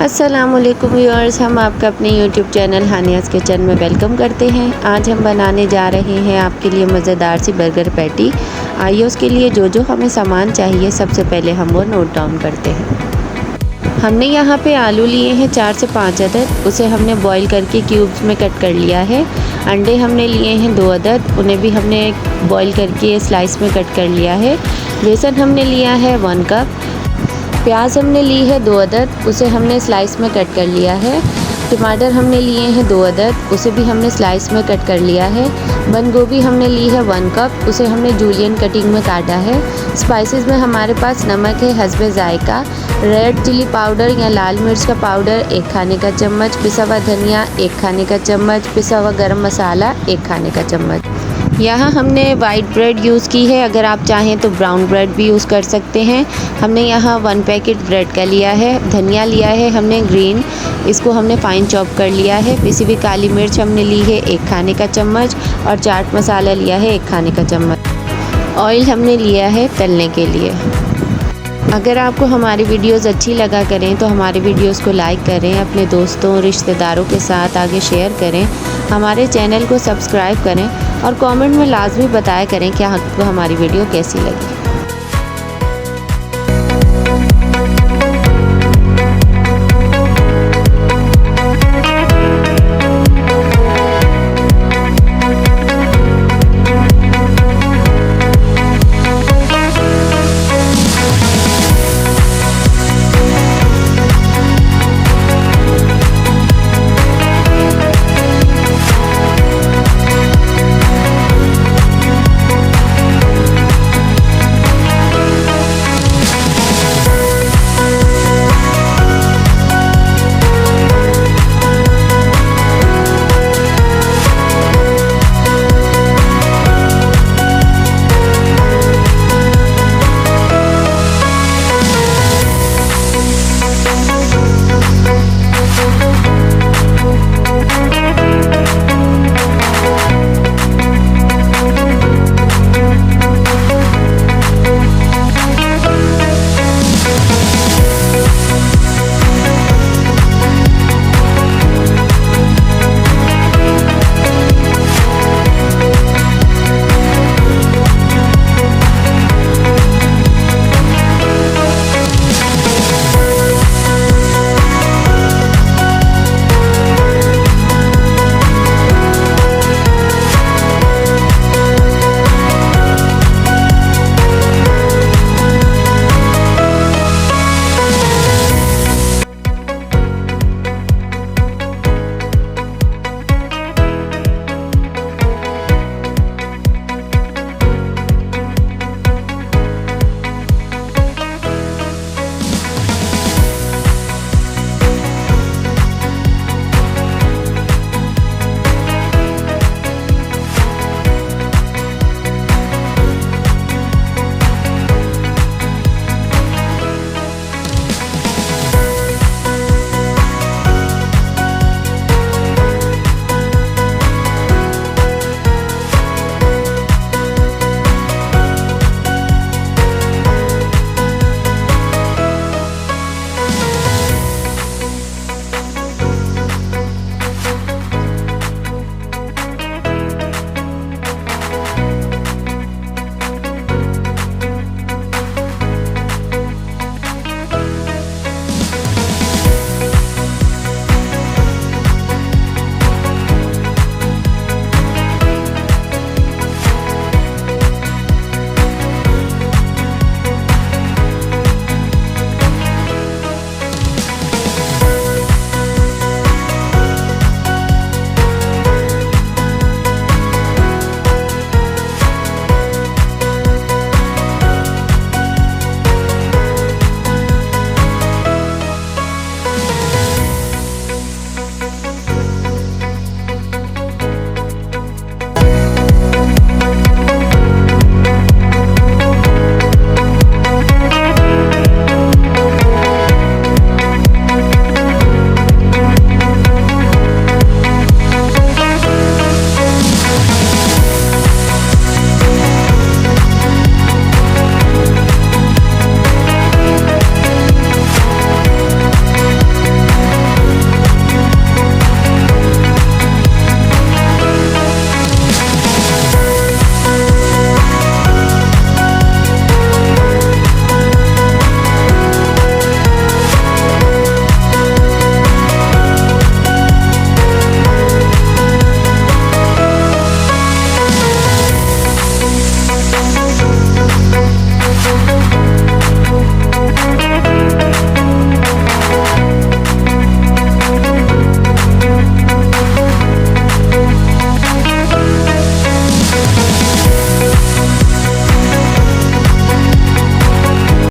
अस्सलामुअलैकुम व्यूअर्स, हम आपका अपने यूट्यूब चैनल हानियाज़ किचन में वेलकम करते हैं। आज हम बनाने जा रहे हैं आपके लिए मज़ेदार सी बर्गर पैटी। आइए उसके लिए जो हमें सामान चाहिए सबसे पहले हम वो नोट डाउन करते हैं। हमने यहाँ पे आलू लिए हैं 4 से 5 अदद, उसे हमने बॉईल करके क्यूब्स में कट कर लिया है। अंडे हमने लिए हैं 2 अदद, उन्हें भी हमने बॉईल करके स्लाइस में कट कर लिया है। बेसन हमने लिया है 1 कप। प्याज हमने ली है 2 अदद, उसे हमने स्लाइस में कट कर लिया है। टमाटर हमने लिए हैं 2 अदद, उसे भी हमने स्लाइस में कट कर लिया है। बंद गोभी हमने ली है 1 कप, उसे हमने जूलियन कटिंग में काटा है। स्पाइसेस में हमारे पास नमक है हस्बे जायका, रेड चिली पाउडर या लाल मिर्च का पाउडर 1 खाने का चम्मच, पिसा हुआ धनिया 1 खाने का चम्मच, पिसा हुआ गरम मसाला 1 खाने का चम्मच। यहाँ हमने वाइट ब्रेड यूज़ की है, अगर आप चाहें तो ब्राउन ब्रेड भी यूज़ कर सकते हैं। हमने यहाँ 1 पैकेट ब्रेड का लिया है। धनिया लिया है हमने ग्रीन, इसको हमने फाइन चॉप कर लिया है। पिसी हुई काली मिर्च हमने ली है 1 खाने का चम्मच और चाट मसाला लिया है 1 खाने का चम्मच। ऑयल हमने लिया है तलने के लिए। अगर आपको हमारी वीडियोस अच्छी लगा करें तो हमारे वीडियोस को लाइक करें, अपने दोस्तों रिश्तेदारों के साथ आगे शेयर करें, हमारे चैनल को सब्सक्राइब करें और कमेंट में लाजमी बताया करें कि आपको हमारी वीडियो कैसी लगी।